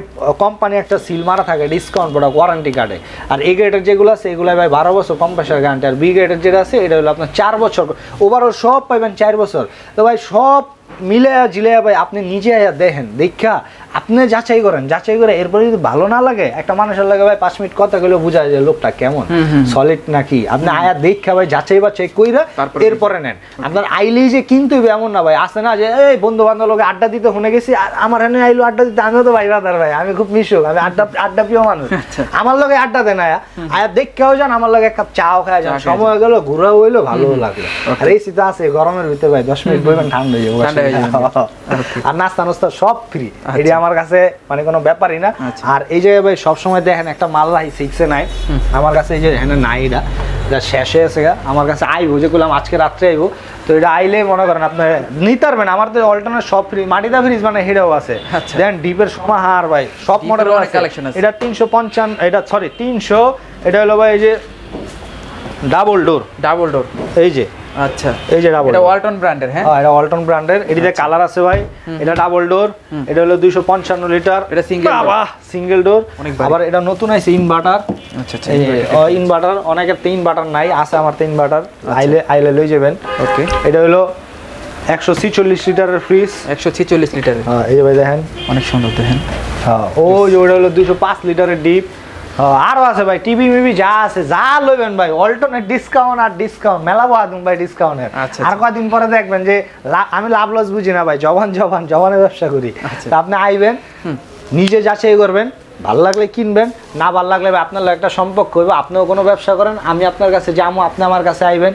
কোম্পানি একটা সিল মারা থাকে ডিসকাউন্ট প্রোডাক্ট ওয়ারেন্টি কার্ডে। আর এ গ্রেডের যেগুলো আছে এগুলো ভাই 12 বছর কম্প্রেসার গ্যারান্টি। আর বি গ্রেডের যেটা আছে এটা হলো আপনার 4 বছর, ওভারঅল সব পাইবেন 4 বছর। তো ভাই সব মিলে জিলে ভাই আপনি নিজে দেখেন, দেখা আপনি যাচাই করেন, যাচাই করে এরপরে যদি ভালো না লাগে, একটা মানুষের লাগে ভাই 5 মিনিট কথা কইলে বোঝা যায় লোকটা কেমন সলিড নাকি। আপনি আয়া দেখা ভাই যাচাই বাছাই কইরা এরপরে নেন। আপনার আইলেই যে কিন্তু এমন না ভাই, আছে না যে এই বন্ধু বান্ধব লোকে আড্ডা দিতে শুনে গেছি, আমার এনে আইলো আড্ডা দিতে, আমিও তো ভাই বাদার ভাই, আমি খুব মিশুক, আমি আড্ডা প্রিয় মানুষ, আমার লগে আড্ডা দেন আয়া দেখাও যান, আমার লগে এক কাপ চাও খাওয়া যান, সময় গেল ঘুরাও হইলো ভালো লাগলো। আর এই শীত আছে গরমের ভিতরে ভাই 10 মিনিট বইবেন ঠান্ডা হয়ে যাবে। আর নাস্তা নাস্তা সব ফ্রি, এটি আমার কাছে মানে কোনো ব্যাপারই না। আর এই যে ভাই সবসময় দেখেন একটা মাল ভাই 6 এ নাই আমার কাছে, এই যে এখানে নাই, এটা শেষে আছে আমার কাছে আইবো, যে করলাম আজকে রাত্রে আইবো, তো এটা আইলে মনে করেন আপনি নিতে পারবেন। আমার তো অল্টারনেট সব ফ্রি, মাটিদা ফ্রিজ মানে হেডাও আছে, দেন ডিপের সমাহার ভাই সব মডেল কালেকশন আছে। এটা 355, এটা সরি 300, এটা হলো ভাই এই যে ডাবল ডোর এই যে, আচ্ছা এই যে ডাবল, এটা ওয়ালটন ব্র্যান্ডের। হ্যাঁ এটা ওয়ালটন ব্র্যান্ডের, এটিতে কালার আছে ভাই, এটা ডাবল ডোর, এটা হলো 255 লিটার, এটা সিঙ্গেল ডোর। আবার এটা নতুন আছে ইনভার্টার। আচ্ছা আচ্ছা ইনভার্টার, অনেকের 3 বাটার নাই, আছে আমার 3 বাটার, আইলে লই যাবেন। ওকে এটা হলো 146 লিটারের ফ্রিজ, 146 লিটারের। হ্যাঁ এই যে ভাই দেখেন অনেক সুন্দর দেখেন। হ্যাঁ ওই যে ওটা হলো 205 লিটারের ডিপ। আরো আছে ভাই টিভি মিভি যা আছে যা লইবেন ভাই, অল্টারনেট ডিসকাউন্ট আর ডিসকাউন্ট মেলা বাদুন ভাই ডিসকাউন্টের। আর কয়েকদিন পরে দেখবেন যে আমি লাভ লস বুঝি না ভাই, জবানের ব্যবসা করি। তা আপনি আইবেন, নিজে যাচাই করবেন, ভালো লাগলে কিনবেন, না ভালো লাগলে আপনার একটা সম্পর্ক হইব, আপনিও কোনো ব্যবসা করেন, আমি আপনার কাছে যাবো, আপনি আমার কাছে আইবেন।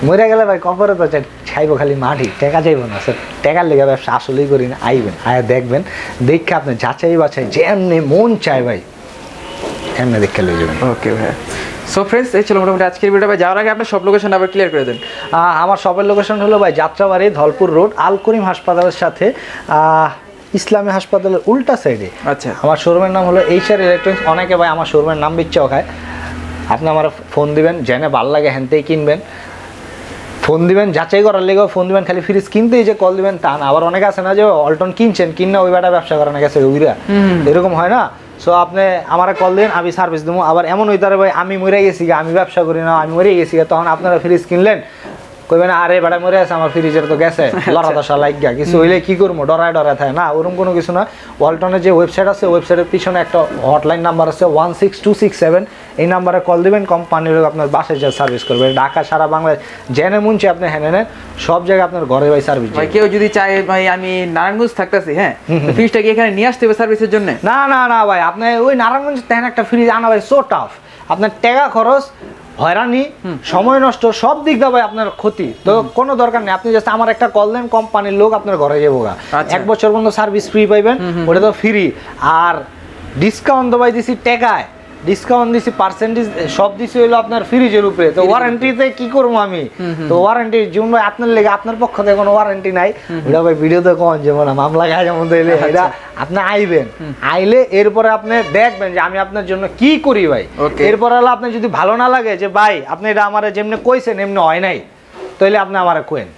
মরে গেলে ভাই কপরে তো খাইবো খালি মাটি, টাকা যাইব না স্যার, টাকার লেগে ব্যবসা আসলেই করি না। আইবেন আয়া দেখবেন, দেখে আপনি যাচাই বাছাই যেমনি মন চায় ভাই এমনি দেখে লয়ে যাবেন। ওকে ভাই। সো ফ্রেন্ডস এই ছিল মোটামুটি আজকের ভিডিওটা। ভাই যাওয়ার আগে আপনার সব লোকেশন আবার ক্লিয়ার করে দেন। আমার শপের লোকেশন হলো ভাই যাত্রাবাড়ি ধলপুর রোড, আল করিম হাসপাতালের সাথে ইসলামী হাসপাতালের উল্টা সাইডে। আচ্ছা আমার শোরুমের নাম হলো HR ইলেকট্রনিক্স। অনেকে ভাই আমার শোরুমের নাম বিচ্ছাও খায়, আপনি আমার ফোন দিবেন, জেনে ভালো লাগে হ্যানতেই কিনবেন, ফোন দিবেন, যাচাই করার লেগেও ফোন দিবেন, খালি ফ্রিজ কিনতেই যে কল দিবেন তা না। আবার অনেকে আছে না যে অল্টন কিনছেন, কিনা ওই বেটা ব্যবসা করানো গেছে উইরা, এরকম হয় না। সো আপনি আমার কল দিন, আমি সার্ভিস দেবো। আবার এমন হইতারে ভাই আমি মরে গেছি, আমি ব্যবসা করি না, আমি মরে গেছি, তখন আপনারা ফ্রিজ কিনলেন, কইবেন আরে বেটা মরে আছে, আমার ফ্রিজের তো গেছে লড়া দশা লাগিয়া কিছু হইলে কি করবো, ডরায় থাকে না, ওরকম কোনো কিছু না। ওয়ালটনের যে ওয়েবসাইট আছে, ওয়েবসাইটের পিছনে একটা হটলাইন নাম্বার আছে 16267, এই নাম্বারে কল দিবেন, কোম্পানির আপনার বাসায় যা সার্ভিস করবে, ঢাকা সারা বাংলাদেশ জেনে মুনছে আপনি হ্যাঁ নেন, সব জায়গায় আপনার ঘরে ভাই সার্ভিস। ভাই কেউ যদি চায় ভাই আমি নারায়ণগঞ্জ থাকতেছি, হ্যাঁ ফ্রিজটা কি এখানে নিয়ে আসতে হবে সার্ভিসের জন্য? না না না ভাই, আপনি ওই নারায়ণগঞ্জ তেন একটা ফ্রিজ আনা ভাই সো টাফ, আপনার টাকা খরচ, হয়রানি, সময় নষ্ট, সব দিক দিয়ে ভাই আপনার ক্ষতি। তো কোনো দরকার নেই, আপনি জাস্ট আমার একটা কল দেন, কোম্পানির লোক আপনার ঘরে যাবো, 1 বছর পর্যন্ত সার্ভিস ফ্রি পাইবেন, ওটা তো ফ্রি। আর ডিসকাউন্ট তো ভাই দিছি টাকায়, ডিসকাউন্ট দিছি পার্সেন্টেজ, সব দিছি হইলো আপনার ফ্রিজের উপরে। তো ওয়ারেন্টিতে কি করবো আমি, তো ওয়ারেন্টি যেমন ভাই আপনার লেগে আপনার পক্ষ থেকে কোনো ওয়ারেন্টি নাই, ওটা ভাই ভিডিওতে কন যেমন মামলা গায়ে যেমন দিলে এটা আপনি আইবেন, আইলে এরপরে আপনি দেখবেন যে আমি আপনার জন্য কি করি ভাই। এরপরে হলো আপনি যদি ভালো না লাগে যে ভাই আপনি এটা আমার যেমনি কইছেন এমনি হয় নাই, তাহলে আপনি আমার কোয়েন।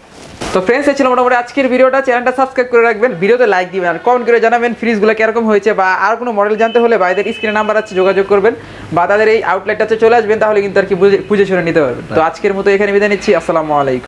তো ফ্রেন্ডস এই ছিল মোটামুটি আজকের ভিডিওটা। চ্যানেলটা সাবস্ক্রাইব করে রাখবেন, ভিডিওতে লাইক দিবেন, আর কমেন্ট করে জানাবেন ফ্রিজগুলো কিরকম হয়েছে, বা আর কোনো মডেল জানতে হলে ভাইদের স্ক্রিনে নাম্বার আছে, যোগাযোগ করবেন, বা তাদের এই আউটলেটটাতে চলে আসবেন, তাহলে কিন্তু আর কি বুঝে শুনে নিতে পারবেন। তো আজকের মতো এখানে বিদায় নিচ্ছি, আসসালামু আলাইকুম।